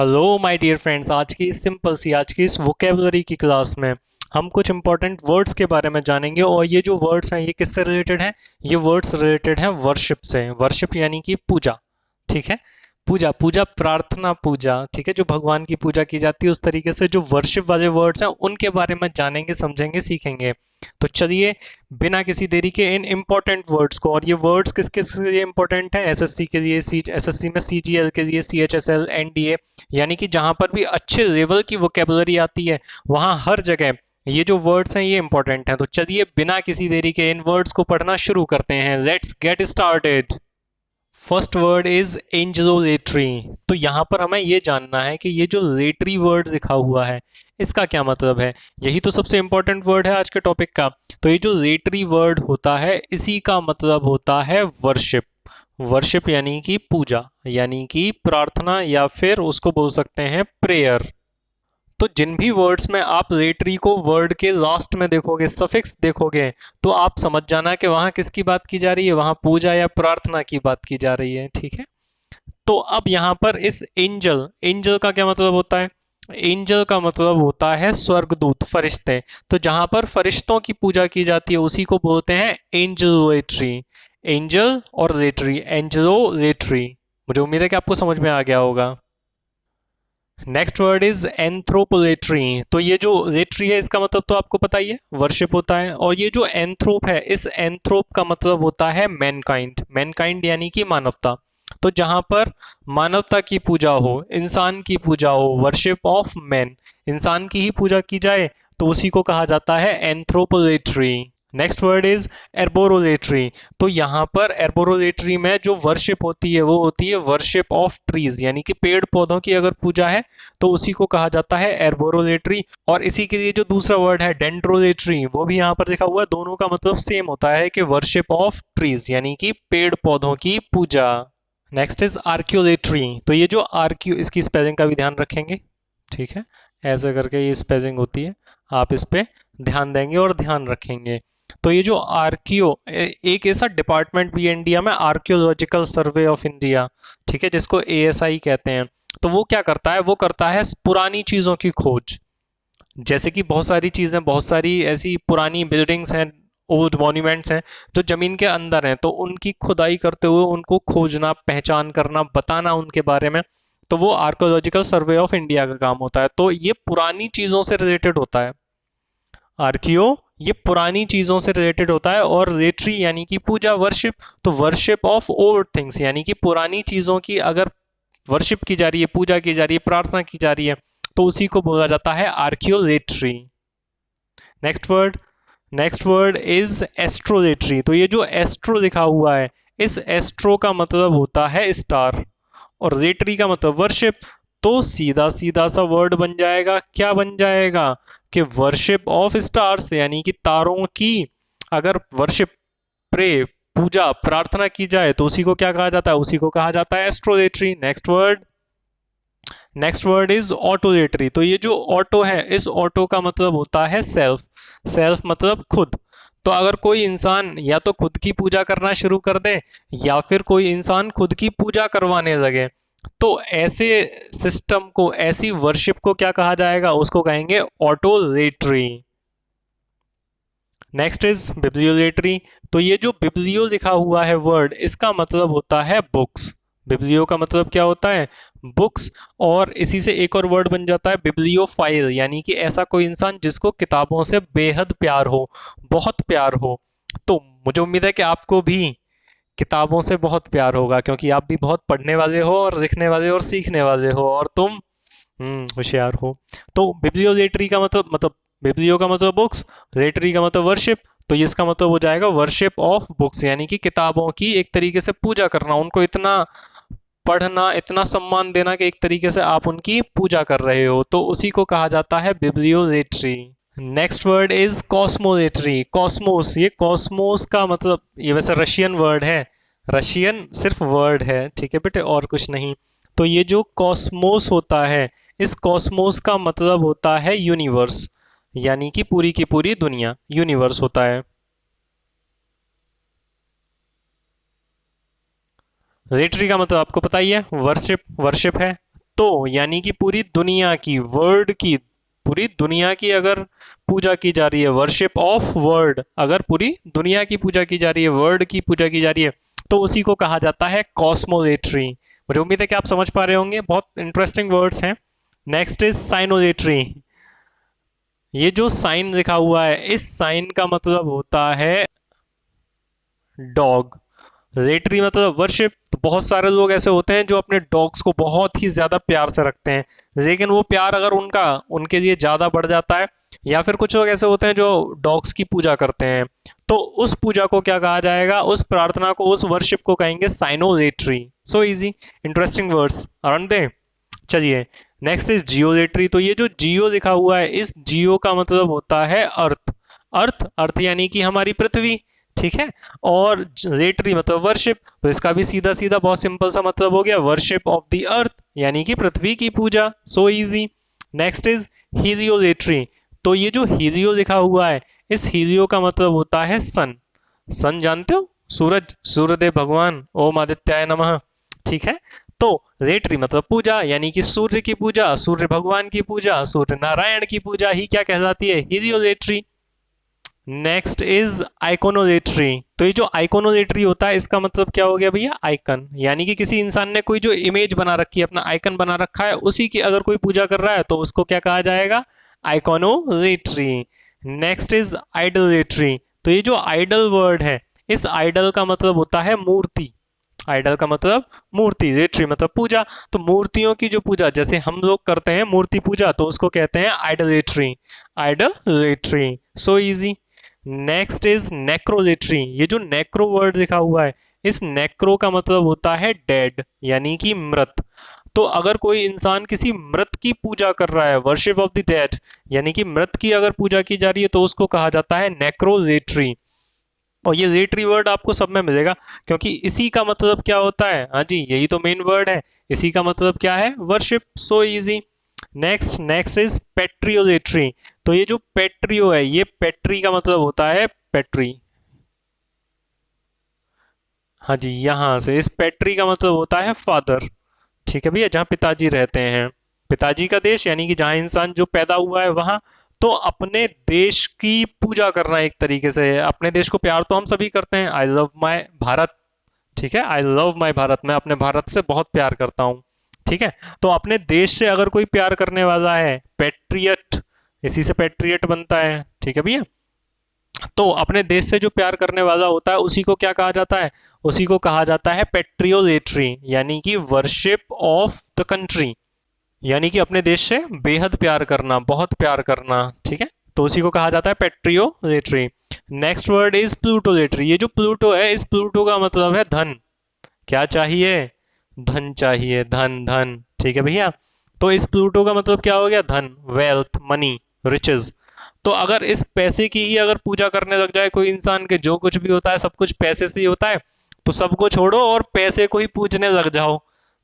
Hello my dear friends. आज की इस वोकेबलरी की क्लास में हम कुछ इंपॉर्टेंट वर्ड्स के बारे में जानेंगे। और ये जो वर्ड्स हैं ये किससे रिलेटेड हैं? ये वर्ड्स रिलेटेड हैं वर्शिप से। वर्शिप यानी कि पूजा। ठीक है, पूजा पूजा प्रार्थना पूजा। ठीक है, जो भगवान की पूजा की जाती है उस तरीके से जो वर्शिप वाले वर्ड्स हैं उनके बारे में जानेंगे, समझेंगे, सीखेंगे। तो चलिए बिना किसी देरी के इन इंपॉर्टेंट वर्ड्स को, और ये वर्ड्स किस किस के लिए इंपॉर्टेंट है? एसएससी के लिए, एसएससी में सीजीएल के लिए, सीएचएसएल, एनडीए, यानी कि जहां पर भी अच्छे लेवल की वोकेबलरी आती है वहां हर जगह ये जो वर्ड्स हैं ये इंपॉर्टेंट हैं। तो चलिए बिना किसी देरी के इन वर्ड्स को पढ़ना शुरू करते हैं। Let's get started. First word is angelolatry. तो यहाँ पर हमें ये जानना है कि ये जो लेटरी वर्ड लिखा हुआ है इसका क्या मतलब है। यही तो सबसे इंपॉर्टेंट वर्ड है आज के टॉपिक का। तो ये जो लेटरी वर्ड होता है इसी का मतलब होता है वर्शिप। वर्शिप यानी कि पूजा, यानी कि प्रार्थना, या फिर उसको बोल सकते हैं प्रेयर। तो जिन भी वर्ड्स में आप लेटरी को वर्ड के लास्ट में देखोगे, सफिक्स देखोगे, तो आप समझ जाना कि वहां किसकी बात की जा रही है, वहां पूजा या प्रार्थना की बात की जा रही है। ठीक है, तो अब यहाँ पर इस एंजल, एंजल का क्या मतलब होता है? एंजल का मतलब होता है स्वर्गदूत, फरिश्ते। तो जहां पर फरिश्तों की पूजा की जाती है उसी को बोलते हैं एंजलोलेट्री। एंजल और लेटरी, एंजलोलेट्री। मुझे उम्मीद है कि आपको समझ में आ गया होगा। Next word is anthropolatry. तो ये जो लेट्री है इसका मतलब तो आपको पता ही है, वर्शिप होता है। और ये जो एंथ्रोप है, इस एंथ्रोप का मतलब होता है मैनकाइंड। मैनकाइंड यानी कि मानवता। तो जहां पर मानवता की पूजा हो, इंसान की पूजा हो, वर्शिप ऑफ मैन, इंसान की ही पूजा की जाए, तो उसी को कहा जाता है anthropolatry. Next word is arborolatry. तो यहाँ पर एर्बोरोलेट्री में जो वर्शिप होती है वो होती है वर्शिप ऑफ ट्रीज, यानी कि पेड़ पौधों की अगर पूजा है तो उसी को कहा जाता है एर्बोरोलेट्री। और इसी के लिए जो दूसरा वर्ड है डेंड्रोलेट्री वो भी यहाँ पर लिखा हुआ है। दोनों का मतलब सेम होता है कि वर्शिप ऑफ ट्रीज, यानी कि पेड़ पौधों की पूजा। Next is आर्क्योलेट्री। तो ये जो आर्क्यू, इसकी स्पेलिंग का भी ध्यान रखेंगे। ठीक है, ऐसे करके ये स्पेलिंग होती है, आप इस पे ध्यान देंगे और ध्यान रखेंगे। तो ये जो आर्कियो, एक ऐसा डिपार्टमेंट भी है इंडिया में, आर्कियोलॉजिकल सर्वे ऑफ इंडिया, ठीक है, जिसको एएसआई कहते हैं। तो वो क्या करता है? वो करता है पुरानी चीजों की खोज। जैसे कि बहुत सारी चीजें, बहुत सारी ऐसी पुरानी बिल्डिंग्स हैं, ओल्ड मॉन्यूमेंट्स हैं जो जमीन के अंदर हैं, तो उनकी खुदाई करते हुए उनको खोजना, पहचान करना, बताना उनके बारे में। तो वो आर्कोलॉजिकल सर्वे ऑफ इंडिया का काम होता है। तो ये पुरानी चीजों से रिलेटेड होता है। आर्कियो ये पुरानी चीजों से रिलेटेड होता है। और लेटरी यानी कि पूजा, वर्शिप, तो वर्शिप ऑफ ओल्ड थिंग्स, यानी कि पुरानी चीजों की अगर वर्शिप की जा रही है, पूजा की जा रही है, प्रार्थना की जा रही है, तो उसी को बोला जाता है archaeolatry. Next word, next word is astrolatry. तो ये जो एस्ट्रो लिखा हुआ है, इस एस्ट्रो का मतलब होता है स्टार, और लेटरी का मतलब वर्शिप। तो सीधा सीधा सा वर्ड बन जाएगा, क्या बन जाएगा? कि वर्शिप ऑफ स्टार्स, यानी कि तारों की अगर वर्शिप, प्रे, पूजा, प्रार्थना की जाए तो उसी को क्या कहा जाता है? उसी को कहा जाता है astrolatry. Next word, next word is autolatry. तो ये जो ऑटो है, इस ऑटो का मतलब होता है सेल्फ। सेल्फ मतलब खुद। तो अगर कोई इंसान या तो खुद की पूजा करना शुरू कर दे, या फिर कोई इंसान खुद की पूजा करवाने लगे, तो ऐसे सिस्टम को, ऐसी वर्शिप को क्या कहा जाएगा? उसको कहेंगे ऑटोलेटरी। Next is बिब्लियोलेटरी। तो ये जो बिब्लियो लिखा हुआ है वर्ड, इसका मतलब होता है बुक्स। बिब्लियो का मतलब क्या होता है? बुक्स। और इसी से एक और वर्ड बन जाता है बिब्लियोफाइल, यानी कि ऐसा कोई इंसान जिसको किताबों से बेहद प्यार हो, बहुत प्यार हो। तो मुझे उम्मीद है कि आपको भी किताबों से बहुत प्यार होगा, क्योंकि आप भी बहुत पढ़ने वाले हो और लिखने वाले हो और सीखने वाले हो, और तुम होशियार हो। तो बिब्लियोलेटरी का मतलब बिब्लियो का मतलब बुक्स, लेटरी का मतलब वर्शिप। तो ये इसका मतलब हो जाएगा वर्शिप ऑफ बुक्स, यानी कि किताबों की एक तरीके से पूजा करना, उनको इतना पढ़ना, इतना सम्मान देना कि एक तरीके से आप उनकी पूजा कर रहे हो, तो उसी को कहा जाता है bibliolatry. Next word is cosmolatry. Cosmos, ये कॉस्मोस का मतलब, ये वैसे रशियन वर्ड है, रशियन सिर्फ वर्ड है, ठीक है बेटे, और कुछ नहीं। तो ये जो कॉस्मोस होता है, इस कॉस्मोस का मतलब होता है यूनिवर्स, यानी कि पूरी की पूरी दुनिया, यूनिवर्स होता है। लेटरी का मतलब आपको पता ही है, वर्शिप, वर्शिप है। तो यानी कि पूरी दुनिया की, वर्ल्ड की, पूरी दुनिया की अगर पूजा की जा रही है, वर्शिप ऑफ वर्ल्ड, अगर पूरी दुनिया की पूजा की जा रही है, वर्ल्ड की पूजा की जा रही है, तो उसी को कहा जाता है कॉस्मोलेट्री। मुझे उम्मीद है कि आप समझ पा रहे होंगे, बहुत इंटरेस्टिंग वर्ड्स हैं। Next is cynolatry. ये जो साइन लिखा हुआ है, इस साइन का मतलब होता है डॉग। लेटरी मतलब वर्शिप। तो बहुत सारे लोग ऐसे होते हैं जो अपने डॉग्स को बहुत ही ज्यादा प्यार से रखते हैं, लेकिन वो प्यार अगर उनका उनके लिए ज्यादा बढ़ जाता है, या फिर कुछ लोग ऐसे होते हैं जो डॉग्स की पूजा करते हैं, तो उस पूजा को क्या कहा जाएगा, उस प्रार्थना को, उस वर्शिप को कहेंगे cynolatry. So easy, interesting words aren't they. चलिए, नेक्स्ट इज जियोलेट्री। तो ये जो जियो लिखा हुआ है, इस जियो का मतलब होता है अर्थ। अर्थ, अर्थ यानी कि हमारी पृथ्वी, ठीक है। और लेटरी मतलब वर्शिप, तो इसका भी सीधा सीधा बहुत सिंपल सा मतलब हो गया, वर्शिप ऑफ द अर्थ, यानी कि पृथ्वी की पूजा। So easy. Next is heliolatry. तो ये जो हीलियो लिखा हुआ है, इस हीलियो का मतलब होता है सन। सन जानते हो, सूरज, सूर्यदेव भगवान, ओम आदित्याय नमः, ठीक है। तो लेटरी मतलब पूजा, यानी कि सूर्य की पूजा, सूर्य भगवान की पूजा, सूर्य नारायण की पूजा ही क्या कहलाती है, हीलियोलेट्री। Next is आइकोनोलेट्री। तो ये जो आइकोनोलेट्री होता है, इसका मतलब क्या हो गया भैया, आइकन, यानी कि किसी इंसान ने कोई जो इमेज बना रखी है, अपना आइकन बना रखा है, उसी की अगर कोई पूजा कर रहा है तो उसको क्या कहा जाएगा, आइकोनोलेट्री। Next is idolatry. तो ये जो आइडल वर्ड है, इस आइडल का मतलब होता है मूर्ति। आइडल का मतलब मूर्ति, लेट्री मतलब पूजा। तो मूर्तियों की जो पूजा जैसे हम लोग करते हैं मूर्ति पूजा, तो उसको कहते हैं idolatry. Idolatry, so easy. Next is necrolatry. ये जो नेक्रो वर्ड लिखा हुआ है, इस नेक्रो का मतलब होता है डेड, यानी कि मृत। तो अगर कोई इंसान किसी मृत की पूजा कर रहा है, वर्शिप ऑफ द डेड, यानी कि मृत की अगर पूजा की जा रही है, तो उसको कहा जाता है नेक्रोलेट्री। और ये लेटरी वर्ड आपको सब में मिलेगा, क्योंकि इसी का मतलब क्या होता है, हाँ जी, यही तो मेन वर्ड है, इसी का मतलब क्या है, worship. So easy. Next is patriolatry. तो ये जो पेट्रियो है, ये पेट्री का मतलब होता है पेट्री, हाँ जी, यहां से इस पेट्री का मतलब होता है फादर, ठीक है भैया, जहाँ पिताजी रहते हैं, पिताजी का देश, यानी कि जहाँ इंसान जो पैदा हुआ है वहां। तो अपने देश की पूजा करना एक तरीके से है, अपने देश को प्यार तो हम सभी करते हैं, आई लव माई भारत, ठीक है, आई लव माई भारत, मैं अपने भारत से बहुत प्यार करता हूँ, ठीक है। तो अपने देश से अगर कोई प्यार करने वाला है, पेट्रियट, इसी से पेट्रियट बनता है, ठीक है भैया। तो अपने देश से जो प्यार करने वाला होता है, उसी को क्या कहा जाता है, उसी को कहा जाता है पेट्रियोलेट्री, यानी कि वर्शिप ऑफ द कंट्री, यानी कि अपने देश से बेहद प्यार करना, बहुत प्यार करना, ठीक है। तो उसी को कहा जाता है patriolatry. Next word is plutolatry. ये जो प्लूटो है, इस प्लूटो का मतलब है धन। क्या चाहिए, धन चाहिए, धन धन, ठीक है भैया। तो इस प्लूटो का मतलब क्या हो गया, धन, वेल्थ, मनी, रिचेज। तो अगर इस पैसे की ही अगर पूजा करने लग जाए कोई इंसान, के जो कुछ भी होता है सब कुछ पैसे से ही होता है, तो सबको छोड़ो और पैसे को ही पूजने लग जाओ,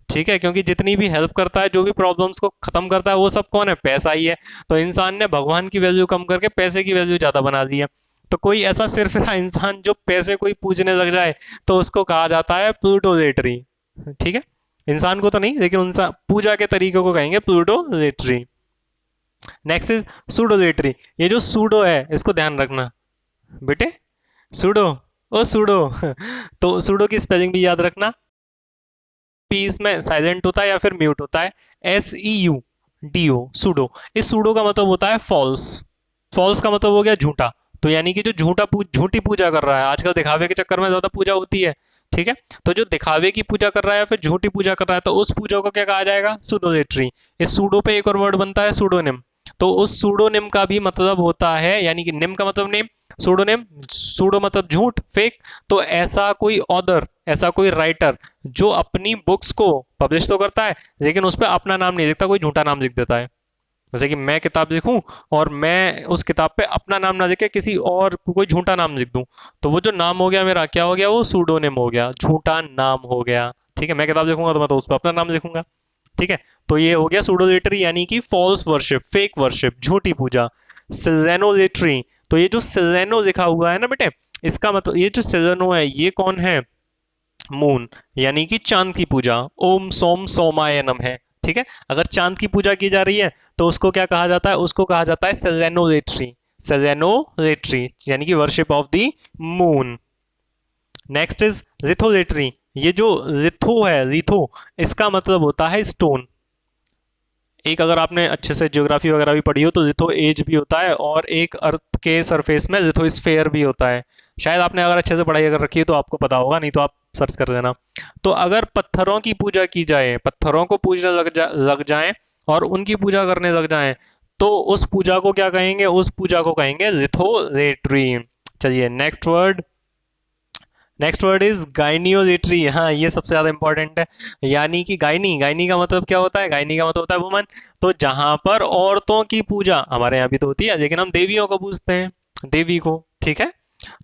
ठीक है। क्योंकि जितनी भी हेल्प करता है, जो भी प्रॉब्लम्स को खत्म करता है, वो सब कौन है, पैसा ही है। तो इंसान ने भगवान की वैल्यू कम करके पैसे की वैल्यू ज्यादा बना दी है। तो कोई ऐसा सिर्फ इंसान जो पैसे को ही पूजने लग जाए, तो उसको कहा जाता है प्लूटोलेटरी, ठीक है। इंसान को तो नहीं, लेकिन उनसा पूजा के तरीकों को कहेंगे प्लूटोलेटरी। Next is सूडोलेटरी। ये जो सूडो है, इसको ध्यान रखना बेटे, सूडो, ओ सूडो तो सूडो की स्पेलिंग भी याद रखना, पी इसमें साइलेंट होता है या फिर म्यूट होता है, SEUDO, सूडो। इस सूडो का मतलब होता है फॉल्स। फॉल्स का मतलब हो गया झूठा। तो यानी कि जो झूठी पूजा कर रहा है, आजकल दिखावे के चक्कर में ज्यादा पूजा होती है, ठीक है। तो जो दिखावे की पूजा कर रहा है या फिर झूठी पूजा कर रहा है, तो उस पूजा को क्या कहा जाएगा, सूडोलेट्री। इस सूडो पे एक और वर्ड बनता है सूडोनिम। तो उस सूडोनिम का भी मतलब होता है, यानी कि निम का मतलब नेम, सूडोनिम, सूडो मतलब झूठ, फेक। तो ऐसा कोई ऑथर, ऐसा कोई राइटर जो अपनी बुक्स को पब्लिश तो करता है, लेकिन उस पर अपना नाम नहीं लिखता, कोई झूठा नाम लिख देता है। जैसे कि मैं किताब लिखूं और मैं उस किताब पे अपना नाम ना लिखे, किसी और कोई झूठा नाम लिख दूं, तो वो जो नाम हो गया मेरा, क्या हो गया, वो सूडोनिम हो गया, झूठा नाम हो गया, ठीक है। मैं किताब लिखूंगा तो मैं तो उस पर अपना नाम लिखूंगा, ठीक है। तो ये हो गया सूडोलेटरी, यानी कि फॉल्स वर्शिप, फेक वर्शिप, झूठी पूजा। सिलेनोलेटरी। तो ये जो सिलेनो लिखा हुआ है ना बेटे, इसका मतलब, ये जो सिलेनो है, ये कौन है, मून, यानी कि चांद की पूजा, ओम सोम सोमाय नमः है, ठीक है। अगर चांद की पूजा की जा रही है तो उसको क्या कहा जाता है, उसको कहा जाता है सेलेनोलेट्री, सेलेनोलेट्री यानी कि worship of the moon. Next is litholatry. ये जो लिथो है, लिथो इसका मतलब होता है स्टोन। एक अगर आपने अच्छे से ज्योग्राफी वगैरह भी पढ़ी हो तो लिथो एज भी होता है और एक अर्थ के सरफेस में लिथोस्फेयर भी होता है। शायद आपने अगर अच्छे से पढ़ाई अगर रखी है तो आपको पता होगा, नहीं तो आप सर्च कर लेना। तो अगर पत्थरों की पूजा की जाए, पत्थरों को पूजने लग जाएं और उनकी पूजा करने लग जाएं तो उस पूजा को क्या कहेंगे, उस पूजा को कहेंगे लिथोलेट्री। चलिए next word, next word is गाइनियोलेट्री। हाँ ये सबसे ज्यादा इंपॉर्टेंट है। यानी कि गायनी, गायनी का मतलब क्या होता है, गायनी का मतलब होता है वुमन। तो जहां पर औरतों की पूजा, हमारे यहाँ भी तो होती है लेकिन हम देवियों को पूजते हैं, देवी को, ठीक है।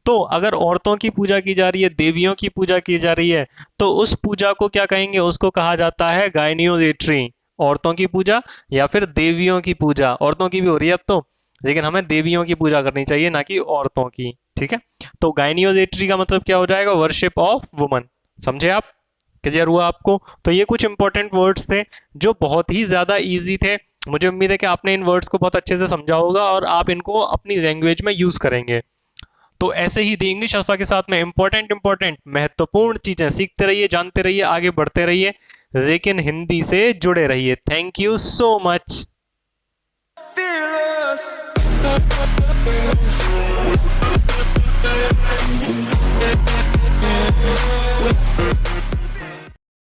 तो अगर औरतों की पूजा की जा रही है, देवियों की पूजा की जा रही है तो उस पूजा को क्या कहेंगे, उसको कहा जाता है गाइनियोलेट्री। औरतों की पूजा या फिर देवियों की पूजा, औरतों की भी हो रही है अब तो, लेकिन हमें देवियों की पूजा करनी चाहिए ना कि औरतों की, ठीक है। तो गाइनियोलेट्री का मतलब क्या हो जाएगा, वर्शिप ऑफ वुमन। समझे आप, क्लियर हुआ आपको। तो ये कुछ इंपॉर्टेंट वर्ड्स थे जो बहुत ही ज्यादा इजी थे। मुझे उम्मीद है कि आपने इन वर्ड्स को बहुत अच्छे से समझा होगा और आप इनको अपनी लैंग्वेज में यूज करेंगे। तो ऐसे ही दी इंग्लिश अल्फा के साथ में इंपॉर्टेंट महत्वपूर्ण चीजें सीखते रहिए, जानते रहिए, आगे बढ़ते रहिए, लेकिन हिंदी से जुड़े रहिए। Thank you so much. Fearless.